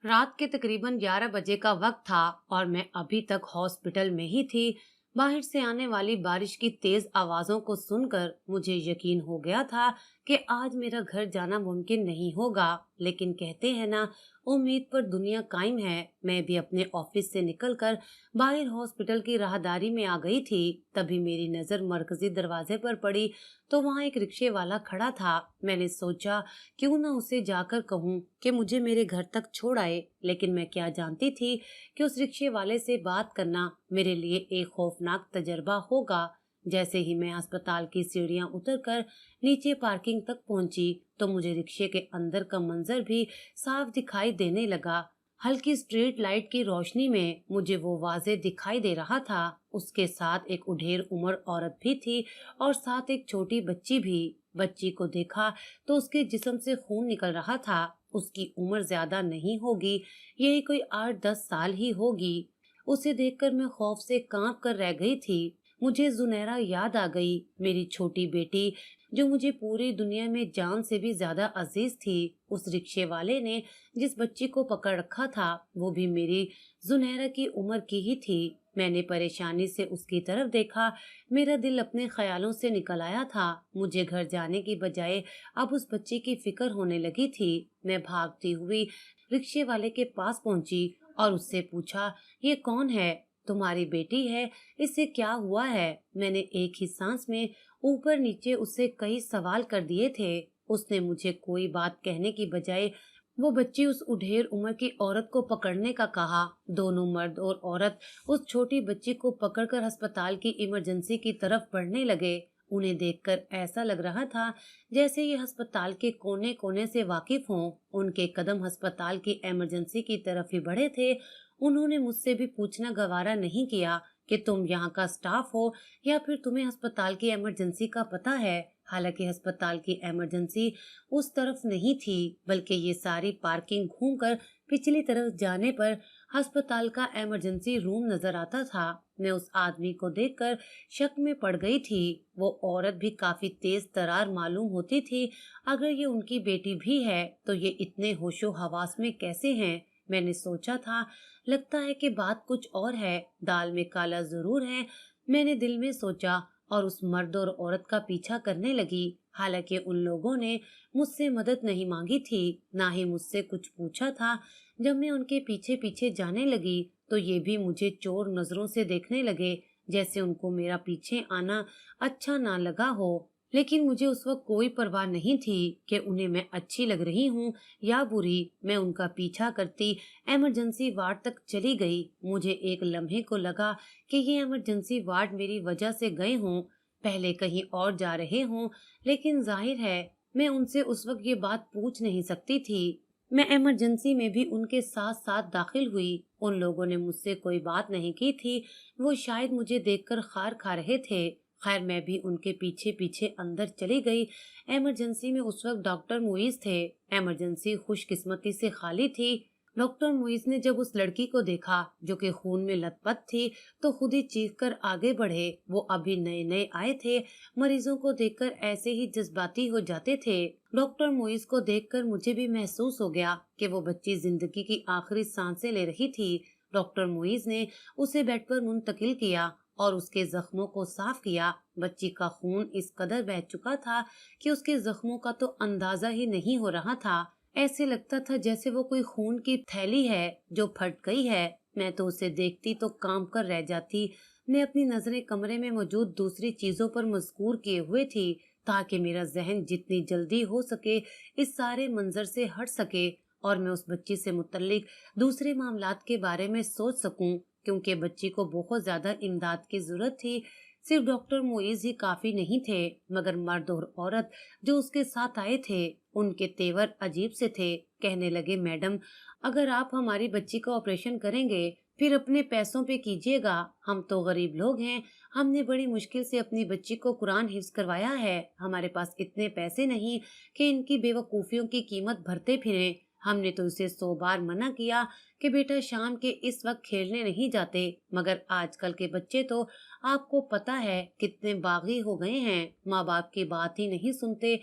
रात के तकरीबन 11 बजे का वक्त था और मैं अभी तक हॉस्पिटल में ही थी। बाहर से आने वाली बारिश की तेज आवाजों को सुनकर मुझे यकीन हो गया था कि आज मेरा घर जाना मुमकिन नहीं होगा। लेकिन कहते हैं ना, उम्मीद पर दुनिया कायम है। मैं भी अपने ऑफिस से निकलकर बाहर हॉस्पिटल की राहदारी में आ गई थी। तभी मेरी नजर मरकजी दरवाजे पर पड़ी तो वहां एक रिक्शे वाला खड़ा था। मैंने सोचा क्यों ना उसे जाकर कहूं कि मुझे मेरे घर तक छोड़ आए। लेकिन मैं क्या जानती थी कि उस रिक्शे वाले से बात करना मेरे लिए एक खौफनाक तजर्बा होगा। जैसे ही मैं अस्पताल की सीढ़ियां उतरकर नीचे पार्किंग तक पहुंची तो मुझे रिक्शे के अंदर का मंजर भी साफ दिखाई देने लगा। हल्की स्ट्रीट लाइट की रोशनी में मुझे वो वाजे दिखाई दे रहा था। उसके साथ एक उढेर उम्र औरत भी थी और साथ एक छोटी बच्ची भी। बच्ची को देखा तो उसके जिस्म से खून निकल रहा था। उसकी उम्र ज्यादा नहीं होगी, यही कोई 8-10 साल ही होगी। उसे देखकर मैं खौफ से कांप कर रह गई थी। मुझे जुनैरा याद आ गई, मेरी छोटी बेटी जो मुझे पूरी दुनिया में जान से भी ज्यादा अजीज थी। उस रिक्शे वाले ने जिस बच्ची को पकड़ रखा था वो भी मेरी जुनैरा की उम्र की ही थी। मैंने परेशानी से उसकी तरफ देखा। मेरा दिल अपने ख्यालों से निकल आया था। मुझे घर जाने की बजाय अब उस बच्चे की फिक्र होने लगी थी। मैं भागती हुई रिक्शे वाले के पास पहुंची और उससे पूछा, ये कौन है? तुम्हारी बेटी है? इससे क्या हुआ है? मैंने एक ही सांस में ऊपर नीचे उससे कई सवाल कर दिए थे। उसने मुझे कोई बात कहने की बजाय वो बच्ची उस उढेर उम्र की औरत को पकड़ने का कहा। दोनों मर्द और औरत उस छोटी बच्ची को पकड़कर अस्पताल की इमरजेंसी की तरफ बढ़ने लगे। उन्हें देखकर ऐसा लग रहा था जैसे ये अस्पताल के कोने कोने से वाकिफ हों। उनके कदम अस्पताल की इमरजेंसी की तरफ ही बढ़े थे। उन्होंने मुझसे भी पूछना गवारा नहीं किया कि तुम यहाँ का स्टाफ हो या फिर तुम्हें अस्पताल की इमरजेंसी का पता है। हालांकि अस्पताल की इमरजेंसी उस तरफ नहीं थी, बल्कि ये सारी पार्किंग घूमकर पिछली तरफ जाने पर अस्पताल का इमरजेंसी रूम नजर आता था। मैं उस आदमी को देखकर शक में पड़ गई थी। वो औरत भी काफी तेज तरार मालूम होती थी। अगर ये उनकी बेटी भी है तो ये इतने होशो हवास में कैसे हैं? मैंने सोचा था, लगता है कि बात कुछ और है, दाल में काला जरूर है। मैंने दिल में सोचा और उस मर्द और औरत का पीछा करने लगी। हालांकि उन लोगों ने मुझसे मदद नहीं मांगी थी, ना ही मुझसे कुछ पूछा था। जब मैं उनके पीछे पीछे जाने लगी तो ये भी मुझे चोर नजरों से देखने लगे, जैसे उनको मेरा पीछे आना अच्छा ना लगा हो। लेकिन मुझे उस वक्त कोई परवाह नहीं थी कि उन्हें मैं अच्छी लग रही हूँ या बुरी। मैं उनका पीछा करती इमरजेंसी वार्ड तक चली गई। मुझे एक लम्हे को लगा कि ये इमरजेंसी वार्ड मेरी वजह से गए हों, पहले कहीं और जा रहे हों। लेकिन जाहिर है मैं उनसे उस वक्त ये बात पूछ नहीं सकती थी। मैं इमरजेंसी में भी उनके साथ साथ दाखिल हुई। उन लोगों ने मुझसे कोई बात नहीं की थी। वो शायद मुझे देखकर खार खा रहे थे। खैर मैं भी उनके पीछे पीछे अंदर चली गई। इमरजेंसी में उस वक्त डॉक्टर मुइज थे। इमरजेंसी खुशकिस्मती से खाली थी। डॉक्टर मुइज ने जब उस लड़की को देखा जो कि खून में लथपथ थी तो खुद ही चीख कर आगे बढ़े। वो अभी नए नए आए थे, मरीजों को देखकर ऐसे ही जज्बाती हो जाते थे। डॉक्टर मुइज को देखकर मुझे भी महसूस हो गया कि वो बच्ची जिंदगी की आखिरी सांसें ले रही थी। डॉक्टर मुइज ने उसे बेड पर मुंतकिल किया और उसके जख्मों को साफ किया। बच्ची का खून इस कदर बह चुका था कि उसके जख्मों का तो अंदाजा ही नहीं हो रहा था। ऐसे लगता था जैसे वो कोई खून की थैली है जो फट गई है। मैं तो उसे देखती तो कांप कर रह जाती। मैं अपनी नजरें कमरे में मौजूद दूसरी चीजों पर मजबूर किए हुए थी ताकि मेरा जहन जितनी जल्दी हो सके इस सारे मंजर से हट सके और मैं उस बच्ची से मुतल्लिक दूसरे मामलात के बारे में सोच सकूं, क्योंकि बच्ची को बहुत ज्यादा इमदाद की जरूरत थी। सिर्फ डॉक्टर मुइज ही काफी नहीं थे, मगर मर्द और औरत जो उसके साथ आए थे उनके तेवर अजीब से थे। कहने लगे, मैडम अगर आप हमारी बच्ची का ऑपरेशन करेंगे फिर अपने पैसों पे कीजिएगा। हम तो गरीब लोग हैं, हमने बड़ी मुश्किल से अपनी बच्ची को कुरान हिफ्ज करवाया है। हमारे पास इतने पैसे नहीं कि इनकी बेवकूफियों की कीमत भरते फिरें। हमने तो इसे 100 बार मना किया कि बेटा शाम के इस वक्त खेलने नहीं जाते, मगर आजकल के बच्चे तो आपको पता है कितने बागी हो गए हैं, माँ बाप की बात ही नहीं सुनते।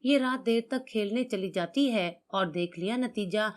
ये रात देर तक खेलने चली जाती है और देख लिया नतीजा,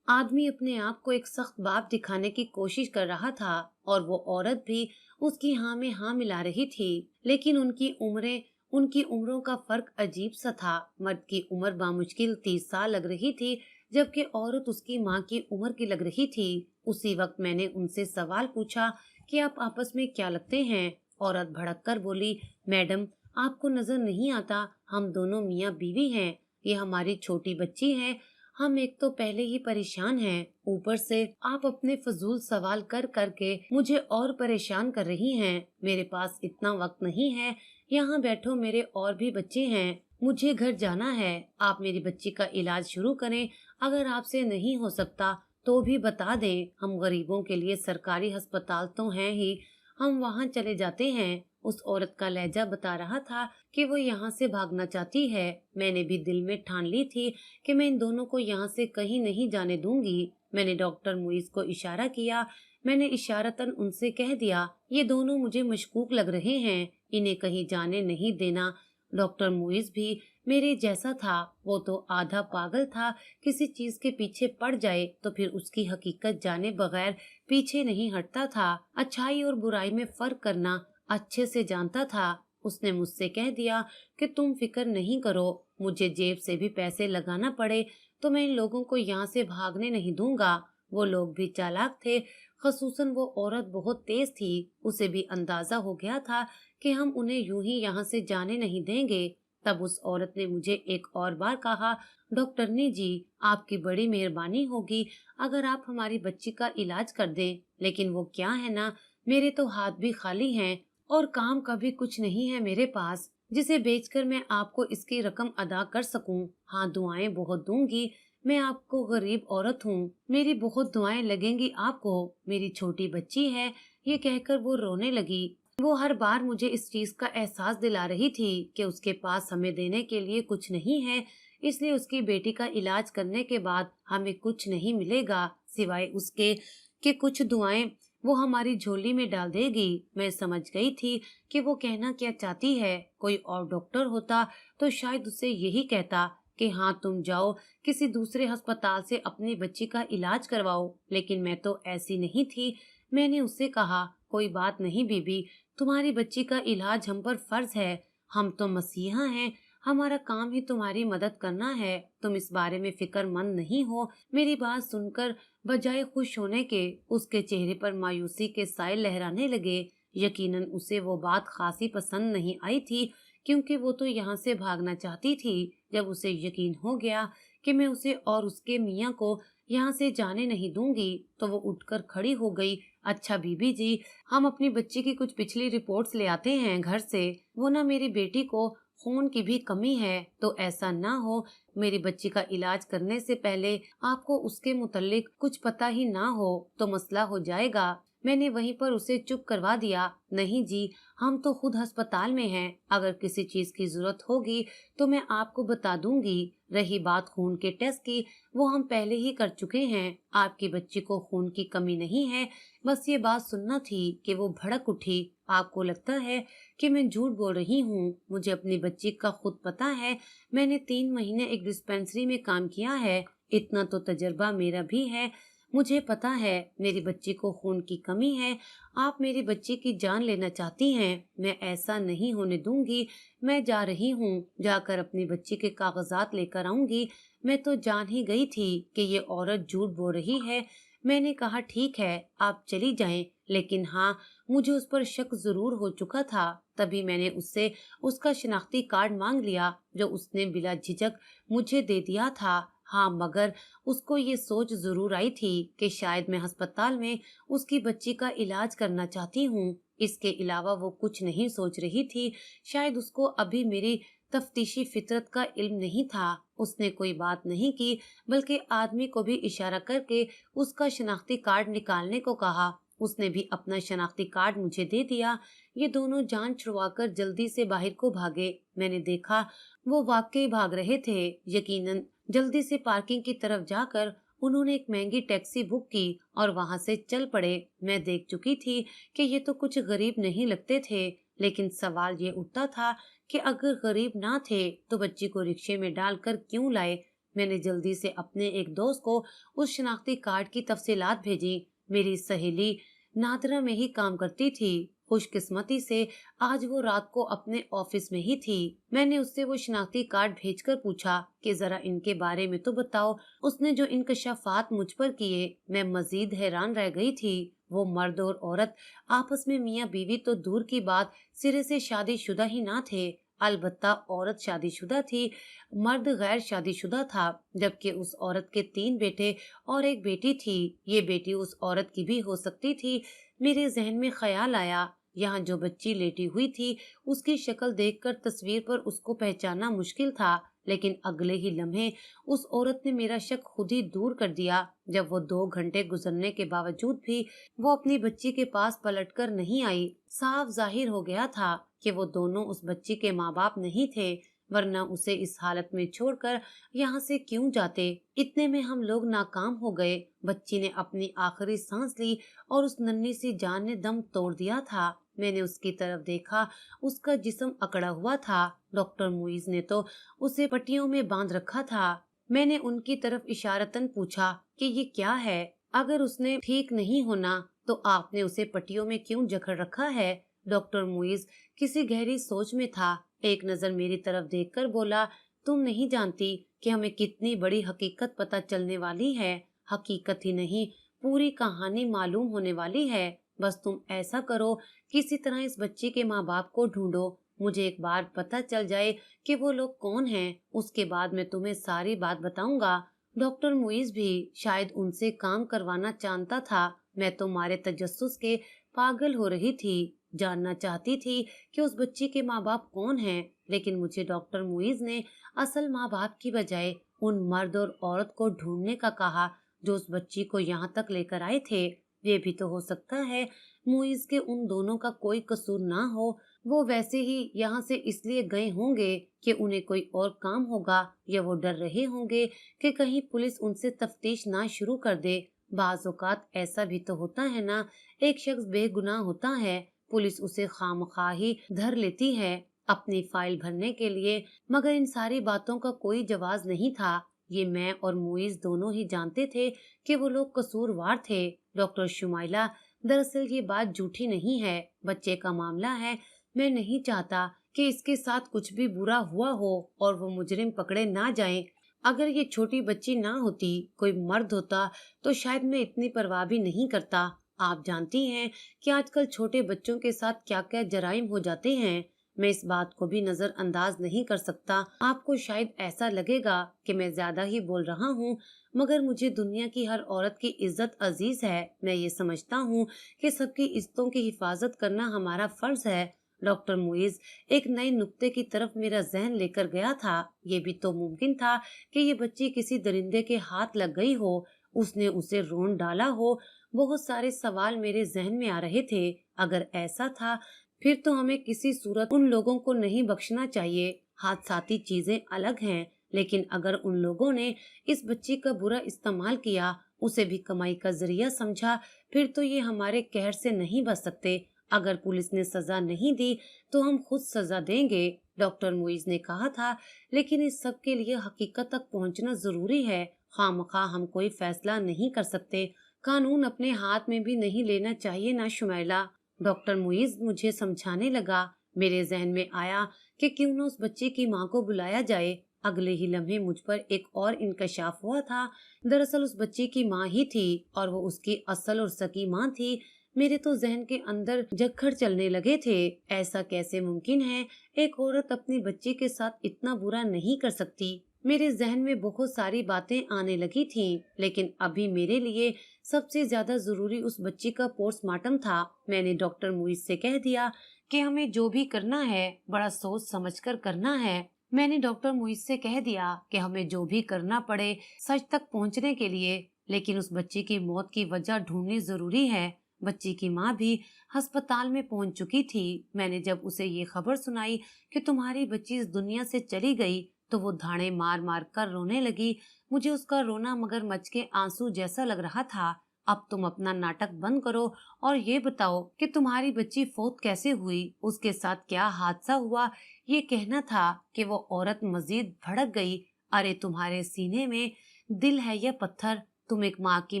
आदमी अपने आप को एक सख्त बाप दिखाने की कोशिश कर रहा था और वो औरत भी उसकी हाँ में हाँ मिला रही थी। लेकिन उनकी उम्रों का फर्क अजीब सा था। मर्द की उम्र बामुश्किल 30 साल लग रही थी, जबकि औरत उसकी माँ की उम्र की लग रही थी। उसी वक्त मैंने उनसे सवाल पूछा कि आप आपस में क्या लगते हैं। औरत भड़क कर बोली, मैडम, आपको नजर नहीं आता, हम दोनों मियाँ बीवी हैं। ये हमारी छोटी बच्ची है। हम एक तो पहले ही परेशान हैं, ऊपर से आप अपने फजूल सवाल कर करके मुझे और परेशान कर रही हैं। मेरे पास इतना वक्त नहीं है। यहाँ बैठो, मेरे और भी बच्चे हैं, मुझे घर जाना है। आप मेरी बच्ची का इलाज शुरू करें। अगर आपसे नहीं हो सकता तो भी बता दें, हम गरीबों के लिए सरकारी अस्पताल तो हैं ही, हम वहाँ चले जाते हैं। उस औरत का लहजा बता रहा था कि वो यहाँ से भागना चाहती है। मैंने भी दिल में ठान ली थी कि मैं इन दोनों को यहाँ से कहीं नहीं जाने दूंगी। मैंने डॉक्टर मुइज को इशारा किया। मैंने इशारतन उनसे कह दिया, ये दोनों मुझे मशकूक लग रहे हैं, इन्हें कहीं जाने नहीं देना। डॉक्टर मुइज भी मेरे जैसा था। वो तो आधा पागल था, किसी चीज के पीछे पड़ जाए तो फिर उसकी हकीकत जाने बगैर पीछे नहीं हटता था। अच्छाई और बुराई में फर्क करना अच्छे से जानता था। उसने मुझसे कह दिया कि तुम फिक्र नहीं करो, मुझे जेब से भी पैसे लगाना पड़े तो मैं इन लोगों को यहाँ से भागने नहीं दूंगा। वो लोग भी चालाक थे, खसूसन वो औरत बहुत तेज थी। उसे भी अंदाजा हो गया था कि हम उन्हें यूं ही यहाँ से जाने नहीं देंगे। तब उस औरत ने मुझे एक और बार कहा, डॉक्टरनी जी, आपकी बड़ी मेहरबानी होगी अगर आप हमारी बच्ची का इलाज कर दें। लेकिन वो क्या है ना, मेरे तो हाथ भी खाली हैं और काम का भी कुछ नहीं है मेरे पास जिसे बेचकर मैं आपको इसकी रकम अदा कर सकूं। हाँ, दुआएं बहुत दूंगी। मैं आपको गरीब औरत हूँ, मेरी बहुत दुआएं लगेंगी आपको। मेरी छोटी बच्ची है। ये कहकर वो रोने लगी। वो हर बार मुझे इस चीज का एहसास दिला रही थी कि उसके पास हमें देने के लिए कुछ नहीं है, इसलिए उसकी बेटी का इलाज करने के बाद हमें कुछ नहीं मिलेगा सिवाय उसके कि कुछ दुआएं वो हमारी झोली में डाल देगी। मैं समझ गई थी कि वो कहना क्या चाहती है। कोई और डॉक्टर होता तो शायद उसे यही कहता कि हाँ, तुम जाओ किसी दूसरे अस्पताल से अपनी बच्ची का इलाज करवाओ। लेकिन मैं तो ऐसी नहीं थी। मैंने उससे कहा, कोई बात नहीं बीबी, तुम्हारी बच्ची का इलाज हम पर फर्ज है। हम तो मसीहा हैं, हमारा काम ही तुम्हारी मदद करना है। तुम इस बारे में फिक्रमंद नहीं हो। मेरी बात सुनकर बजाय खुश होने के उसके चेहरे पर मायूसी के साए लहराने लगे। यकीनन उसे वो बात खासी पसंद नहीं आई थी, क्योंकि वो तो यहाँ से भागना चाहती थी। जब उसे यकीन हो गया कि मैं उसे और उसके मियाँ को यहाँ से जाने नहीं दूंगी तो वो उठकर खड़ी हो गई। अच्छा बीबी जी, हम अपनी बच्ची की कुछ पिछली रिपोर्ट्स ले आते हैं घर से। वो ना, मेरी बेटी को खून की भी कमी है, तो ऐसा ना हो मेरी बच्ची का इलाज करने से पहले आपको उसके मुतल्लिक कुछ पता ही ना हो तो मसला हो जाएगा। मैंने वहीं पर उसे चुप करवा दिया। नहीं जी, हम तो खुद अस्पताल में हैं, अगर किसी चीज की जरूरत होगी तो मैं आपको बता दूंगी। रही बात खून के टेस्ट की, वो हम पहले ही कर चुके हैं। आपकी बच्ची को खून की कमी नहीं है। बस ये बात सुनना थी कि वो भड़क उठी। आपको लगता है कि मैं झूठ बोल रही हूँ? मुझे अपनी बच्ची का खुद पता है। मैंने 3 महीने एक डिस्पेंसरी में काम किया है, इतना तो तजर्बा मेरा भी है। मुझे पता है मेरी बच्ची को खून की कमी है। आप मेरी बच्ची की जान लेना चाहती हैं, मैं ऐसा नहीं होने दूंगी। मैं जा रही हूँ, जाकर अपनी बच्ची के कागजात लेकर आऊंगी। मैं तो जान ही गई थी कि ये औरत झूठ बोल रही है। मैंने कहा, ठीक है, आप चली जाएं। लेकिन हाँ, मुझे उस पर शक जरूर हो चुका था। तभी मैंने उससे उसका शिनाख्ती कार्ड मांग लिया, जो उसने बिला झिझक मुझे दे दिया था। हाँ, मगर उसको ये सोच जरूर आई थी कि शायद मैं अस्पताल में उसकी बच्ची का इलाज करना चाहती हूँ। इसके अलावा वो कुछ नहीं सोच रही थी। शायद उसको अभी मेरी तफ्तीशी फितरत का इल्म नहीं था। उसने कोई बात नहीं की, बल्कि आदमी को भी इशारा करके उसका शनाख्ती कार्ड निकालने को कहा। उसने भी अपना शनाख्ती कार्ड मुझे दे दिया। ये दोनों जान छुड़वाकर जल्दी से बाहर को भागे। मैंने देखा वो वाकई भाग रहे थे। यकीनन जल्दी से पार्किंग की तरफ जाकर उन्होंने एक महंगी टैक्सी बुक की और वहां से चल पड़े। मैं देख चुकी थी कि ये तो कुछ गरीब नहीं लगते थे, लेकिन सवाल ये उठता था कि अगर गरीब ना थे तो बच्ची को रिक्शे में डालकर क्यों लाए। میں نے جلدی سے اپنے ایک دوست کو उस शनाख्ती कार्ड की तफसीलात भेजी। मेरी सहेली नादरा में ही काम करती थी। खुशकिस्मती से आज वो रात को अपने ऑफिस में ही थी। मैंने उससे वो शनाख्ती कार्ड भेजकर पूछा कि जरा इनके बारे में तो बताओ। उसने जो इंकशाफात मुझ पर किए, मैं मजीद हैरान रह गई थी। वो मर्द और औरत आपस में मियाँ बीवी तो दूर की बात, सिरे से शादीशुदा ही ना थे। अलबत्ता औरत शादीशुदा थी, मर्द गैर शादीशुदा था, जबकि उस औरत के 3 बेटे और एक बेटी थी। ये बेटी उस औरत की भी हो सकती थी। मेरे जहन में ख्याल आया, यहाँ जो बच्ची लेटी हुई थी, उसकी शक्ल देखकर तस्वीर पर उसको पहचानना मुश्किल था, लेकिन अगले ही लम्हे उस औरत ने मेरा शक खुद ही दूर कर दिया। जब वो 2 घंटे गुजरने के बावजूद भी वो अपनी बच्ची के पास पलटकर नहीं आई, साफ जाहिर हो गया था कि वो दोनों उस बच्ची के माँ बाप नहीं थे, वरना उसे इस हालत में छोड़कर यहाँ से क्यों जाते। इतने में हम लोग नाकाम हो गए। बच्ची ने अपनी आखिरी सांस ली और उस नन्ही सी जान ने दम तोड़ दिया था। मैंने उसकी तरफ देखा, उसका जिस्म अकड़ा हुआ था। डॉक्टर मुइज ने तो उसे पट्टियों में बांध रखा था। मैंने उनकी तरफ इशारतन पूछा कि ये क्या है? अगर उसने ठीक नहीं होना तो आपने उसे पट्टियों में क्यों जकड़ रखा है? डॉक्टर मुइज किसी गहरी सोच में था। एक नजर मेरी तरफ देखकर बोला, तुम नहीं जानती कि हमें कितनी बड़ी हकीकत पता चलने वाली है। हकीकत ही नहीं, पूरी कहानी मालूम होने वाली है। बस तुम ऐसा करो, किसी तरह इस बच्ची के माँ बाप को ढूंढो। मुझे एक बार पता चल जाए कि वो लोग कौन हैं, उसके बाद मैं तुम्हें सारी बात बताऊंगा। डॉक्टर मुइज भी शायद उनसे काम करवाना जानता था। मैं तो मारे तजस्सुस के पागल हो रही थी। जानना चाहती थी कि उस बच्ची के माँ बाप कौन हैं, लेकिन मुझे डॉक्टर मुइज ने असल माँ बाप की बजाय उन मर्द और औरत को ढूंढने का कहा जो उस बच्ची को यहाँ तक लेकर आए थे। ये भी तो हो सकता है मुइज के उन दोनों का कोई कसूर ना हो। वो वैसे ही यहाँ से इसलिए गए होंगे कि उन्हें कोई और काम होगा, या वो डर रहे होंगे कि कहीं पुलिस उनसे तफ्तीश ना शुरू कर दे। बाज़ औक़ात ऐसा भी तो होता है ना, एक शख्स बेगुनाह होता है, पुलिस उसे खामखा ही धर लेती है अपनी फाइल भरने के लिए। मगर इन सारी बातों का कोई जवाब नहीं था। ये मैं और मुइज दोनों ही जानते थे कि वो लोग कसूरवार थे। डॉक्टर शुमाइला, दरअसल ये बात झूठी नहीं है, बच्चे का मामला है। मैं नहीं चाहता कि इसके साथ कुछ भी बुरा हुआ हो और वो मुजरिम पकड़े ना जाएं। अगर ये छोटी बच्ची ना होती, कोई मर्द होता, तो शायद मैं इतनी परवाह भी नहीं करता। आप जानती हैं कि आजकल छोटे बच्चों के साथ क्या क्या जराइम हो जाते हैं। मैं इस बात को भी नजरअंदाज नहीं कर सकता। आपको शायद ऐसा लगेगा कि मैं ज्यादा ही बोल रहा हूँ, मगर मुझे दुनिया की हर औरत की इज्जत अजीज है। मैं ये समझता हूँ कि सबकी इज्जतों की हिफाजत करना हमारा फर्ज है। डॉक्टर मुइज एक नए नुक्ते की तरफ मेरा जहन लेकर गया था। ये भी तो मुमकिन था कि ये बच्ची किसी दरिंदे के हाथ लग गई हो, उसने उसे रोन डाला हो। बहुत सारे सवाल मेरे जहन में आ रहे थे। अगर ऐसा था, फिर तो हमें किसी सूरत उन लोगों को नहीं बख्शना चाहिए। हादसाती चीजें अलग हैं, लेकिन अगर उन लोगों ने इस बच्ची का बुरा इस्तेमाल किया, उसे भी कमाई का जरिया समझा, फिर तो ये हमारे कहर से नहीं बच सकते। अगर पुलिस ने सजा नहीं दी तो हम खुद सजा देंगे, डॉक्टर मुइज ने कहा था। लेकिन इस सब के लिए हकीकत तक पहुंचना जरूरी है। खामखा हम कोई फैसला नहीं कर सकते। कानून अपने हाथ में भी नहीं लेना चाहिए ना शुमैला। डॉक्टर मुइज मुझे समझाने लगा। मेरे जहन में आया कि क्यों न उस बच्चे की माँ को बुलाया जाए। अगले ही लम्हे मुझ पर एक और इंकशाफ हुआ था। दरअसल उस बच्चे की माँ ही थी और वो उसकी असल और सकी माँ थी। मेरे तो जहन के अंदर जक्खड़ चलने लगे थे। ऐसा कैसे मुमकिन है? एक औरत अपनी बच्ची के साथ इतना बुरा नहीं कर सकती। मेरे जहन में बहुत सारी बातें आने लगी थीं, लेकिन अभी मेरे लिए सबसे ज्यादा जरूरी उस बच्ची का पोस्टमार्टम था। मैंने डॉक्टर मुइज से कह दिया कि हमें जो भी करना है बड़ा सोच समझकर करना है। मैंने डॉक्टर मुइज से कह दिया कि हमें जो भी करना पड़े सच तक पहुंचने के लिए, लेकिन उस बच्ची की मौत की वजह ढूंढनी जरूरी है। बच्ची की माँ भी अस्पताल में पहुंच चुकी थी। मैंने जब उसे ये खबर सुनाई कि तुम्हारी बच्ची इस दुनिया से चली गई, तो वो धाड़े मार मार कर रोने लगी। मुझे उसका रोना मगरमच्छ के आंसू जैसा लग रहा था। अब तुम अपना नाटक बंद करो और ये बताओ कि तुम्हारी बच्ची फौत कैसे हुई, उसके साथ क्या हादसा हुआ। ये कहना था कि वो औरत मजीद भड़क गई। अरे तुम्हारे सीने में दिल है या पत्थर? तुम एक माँ की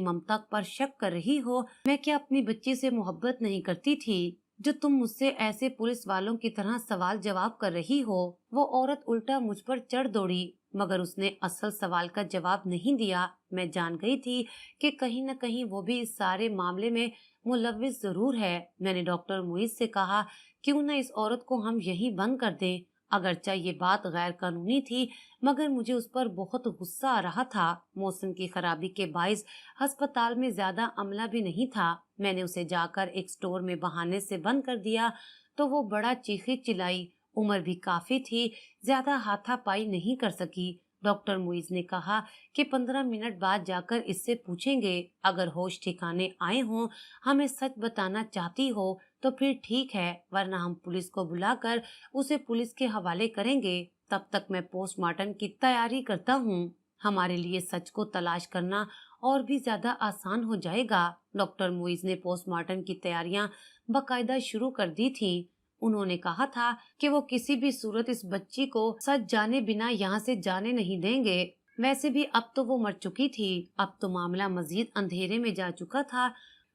ममता पर शक कर रही हो। मैं क्या अपनी बच्ची से मोहब्बत नहीं करती थी जो तुम मुझसे ऐसे पुलिस वालों की तरह सवाल जवाब कर रही हो? वो औरत उल्टा मुझ पर चढ़ दौड़ी, मगर उसने असल सवाल का जवाब नहीं दिया। मैं जान गई थी कि कहीं न कहीं वो भी इस सारे मामले में मुलव्विस जरूर है। मैंने डॉक्टर मुइज से कहा, क्यों न इस औरत को हम यहीं बंद कर दें। अगरचे ये बात गैर कानूनी थी, मगर मुझे उस पर बहुत गुस्सा आ रहा था। मौसम की खराबी के बाइस अस्पताल में ज्यादा अमला भी नहीं था। मैंने उसे जाकर एक स्टोर में बहाने से बंद कर दिया तो वो बड़ा चीखी चिल्लाई। उम्र भी काफी थी, ज्यादा हाथापाई नहीं कर सकी। डॉक्टर मुइज ने कहा कि 15 मिनट बाद जाकर इससे पूछेंगे। अगर होश ठिकाने आए हों, हमें सच बताना चाहती हो तो फिर ठीक है, वरना हम पुलिस को बुलाकर उसे पुलिस के हवाले करेंगे। तब तक मैं पोस्टमार्टम की तैयारी करता हूँ। हमारे लिए सच को तलाश करना और भी ज्यादा आसान हो जाएगा। डॉक्टर मुइज ने पोस्टमार्टम की तैयारियां बकायदा शुरू कर दी थी। उन्होंने कहा था कि वो किसी भी सूरत इस बच्ची को सच जाने बिना यहाँ से जाने नहीं देंगे। वैसे भी अब तो वो मर चुकी थी, अब तो मामला मजीद अंधेरे में जा चुका था।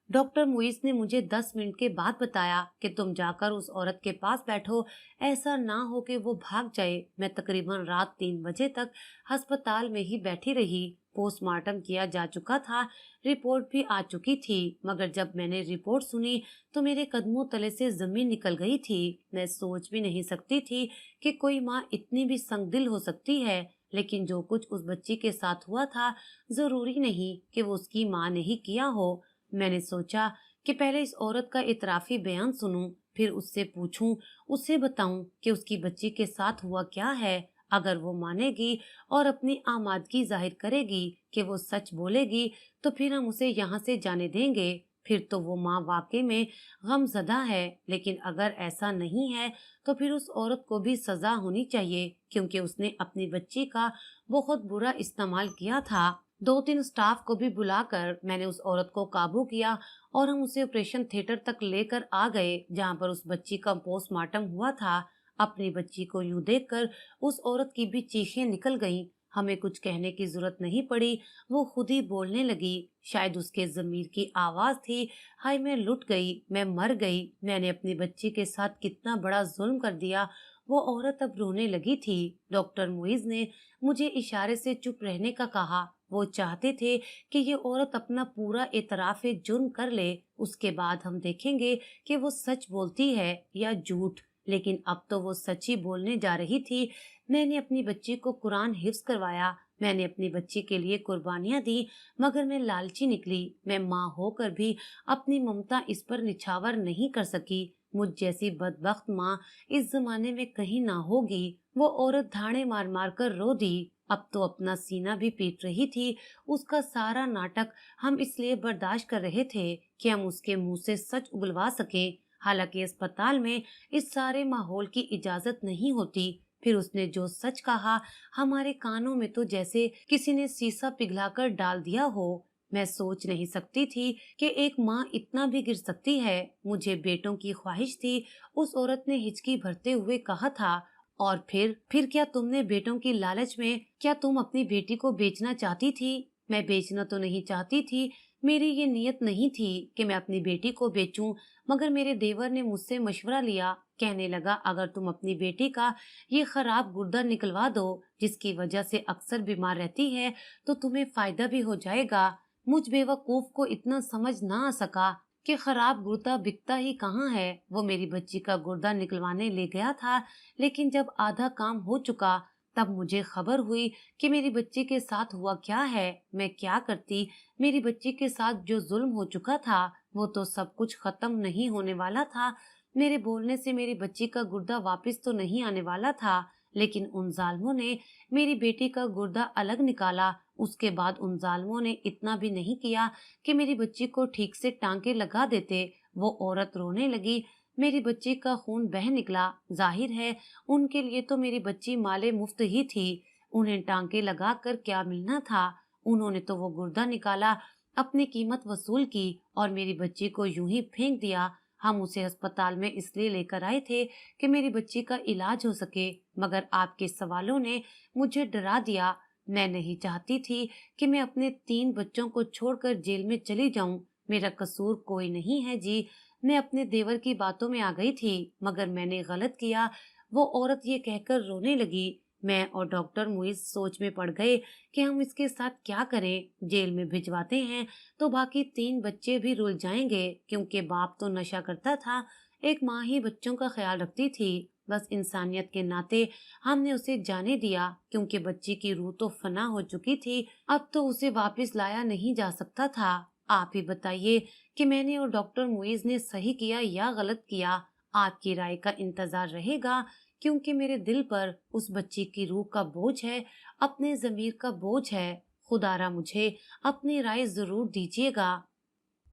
डॉक्टर मुइज ने मुझे 10 मिनट के बाद बताया कि तुम जाकर उस औरत के पास बैठो, ऐसा ना हो कि वो भाग जाए। मैं तकरीबन रात 3 बजे तक अस्पताल में ही बैठी रही। पोस्टमार्टम किया जा चुका था, रिपोर्ट भी आ चुकी थी, मगर जब मैंने रिपोर्ट सुनी तो मेरे कदमों तले से जमीन निकल गई थी। मैं सोच भी नहीं सकती थी कि कोई माँ इतनी भी संगदिल हो सकती है। लेकिन जो कुछ उस बच्ची के साथ हुआ था, जरूरी नहीं कि वो उसकी माँ ने ही किया हो। मैंने सोचा कि पहले इस औरत का इतराफी बयान सुनूं, फिर उससे पूछूं, उसे बताऊं कि उसकी बच्ची के साथ हुआ क्या है। अगर वो मानेगी और अपनी आमादगी जाहिर करेगी कि वो सच बोलेगी, तो फिर हम उसे यहाँ से जाने देंगे। फिर तो वो माँ वाकई में गमजदा है। लेकिन अगर ऐसा नहीं है तो फिर उस औरत को भी सजा होनी चाहिए, क्योंकि उसने अपनी बच्ची का बहुत बुरा इस्तेमाल किया था। 2-3 स्टाफ को भी बुलाकर मैंने उस औरत को काबू किया और हम उसे ऑपरेशन थिएटर तक लेकर आ गए, जहाँ पर उस बच्ची का पोस्टमार्टम हुआ था। अपनी बच्ची को यूं देखकर उस औरत की भी चीखें निकल गईं। हमें कुछ कहने की जरूरत नहीं पड़ी, वो खुद ही बोलने लगी। शायद उसके जमीर की आवाज थी, हाय मैं लुट गई, मैं मर गई, मैंने अपनी बच्ची के साथ कितना बड़ा जुल्म कर दिया। वो औरत अब रोने लगी थी। डॉक्टर मुइज ने मुझे इशारे से चुप रहने का कहा। वो चाहते थे कि ये औरत अपना पूरा एतराफ़ जुर्म कर ले, उसके बाद हम देखेंगे कि वो सच बोलती है या झूठ। लेकिन अब तो वो सच ही बोलने जा रही थी। मैंने अपनी बच्ची को कुरान हिफ्ज करवाया, मैंने अपनी बच्ची के लिए कुर्बानियां दी, मगर मैं लालची निकली। मैं माँ होकर भी अपनी ममता इस पर निछावर नहीं कर सकी। मुझ जैसी बदबख्त माँ इस जमाने में कहीं ना होगी। वो औरत धाड़े मार मार कर रो दी। अब तो अपना सीना भी पीट रही थी। उसका सारा नाटक हम इसलिए बर्दाश्त कर रहे थे कि हम उसके मुंह से सच उगलवा सकें। हालांकि अस्पताल में इस सारे माहौल की इजाजत नहीं होती। फिर उसने जो सच कहा, हमारे कानों में तो जैसे किसी ने शीशा पिघलाकर डाल दिया हो। मैं सोच नहीं सकती थी कि एक माँ इतना भी गिर सकती है। मुझे बेटों की ख्वाहिश थी, उस औरत ने हिचकी भरते हुए कहा था। और फिर क्या तुमने बेटों की लालच में, क्या तुम अपनी बेटी को बेचना चाहती थी? मैं बेचना तो नहीं चाहती थी, मेरी ये नीयत नहीं थी कि मैं अपनी बेटी को बेचूं, मगर मेरे देवर ने मुझसे मशवरा लिया। कहने लगा, अगर तुम अपनी बेटी का ये खराब गुर्दा निकलवा दो, जिसकी वजह से अक्सर बीमार रहती है, तो तुम्हें फायदा भी हो जाएगा। मुझ बेवकूफ को इतना समझ ना आ सका कि खराब गुर्दा बिकता ही कहाँ है। वो मेरी बच्ची का गुर्दा निकलवाने ले गया था, लेकिन जब आधा काम हो चुका तब मुझे खबर हुई कि मेरी बच्ची के साथ हुआ क्या है। मैं क्या करती? मेरी बच्ची के साथ जो जुल्म हो चुका था, वो तो सब कुछ खत्म नहीं होने वाला था। मेरे बोलने से मेरी बच्ची का गुर्दा वापस तो नहीं आने वाला था, लेकिन उन जालिमों ने मेरी बेटी का गुर्दा अलग निकाला। उसके बाद उन जालिमों ने इतना भी नहीं किया कि मेरी बच्ची को ठीक से टांके लगा देते। वो औरत रोने लगी। मेरी बच्ची का खून बह निकला। जाहिर है उनके लिए तो मेरी बच्ची माले मुफ्त ही थी। उन्हें टांके लगा कर क्या मिलना था? उन्होंने तो वो गुर्दा निकाला, अपनी कीमत वसूल की और मेरी बच्ची को यूं ही फेंक दिया। हम उसे अस्पताल में इसलिए लेकर आए थे कि मेरी बच्ची का इलाज हो सके, मगर आपके सवालों ने मुझे डरा दिया। मैं नहीं चाहती थी कि मैं अपने 3 बच्चों को छोड़कर जेल में चली जाऊं। मेरा कसूर कोई नहीं है जी। मैं अपने देवर की बातों में आ गई थी, मगर मैंने गलत किया। वो औरत ये कहकर रोने लगी। मैं और डॉक्टर मुइज सोच में पड़ गए कि हम इसके साथ क्या करें। जेल में भिजवाते हैं तो बाकी 3 बच्चे भी रुल जाएंगे, क्योंकि बाप तो नशा करता था। एक माँ ही बच्चों का ख्याल रखती थी। बस इंसानियत के नाते हमने उसे जाने दिया, क्योंकि बच्ची की रूह तो फना हो चुकी थी। अब तो उसे वापस लाया नहीं जा सकता था। आप ही बताइए कि मैंने और डॉक्टर मुइज ने सही किया या गलत किया। आपकी राय का इंतजार रहेगा, क्योंकि मेरे दिल पर उस बच्ची की रूह का बोझ है, अपने जमीर का बोझ है। खुदारा मुझे अपनी राय जरूर दीजिएगा।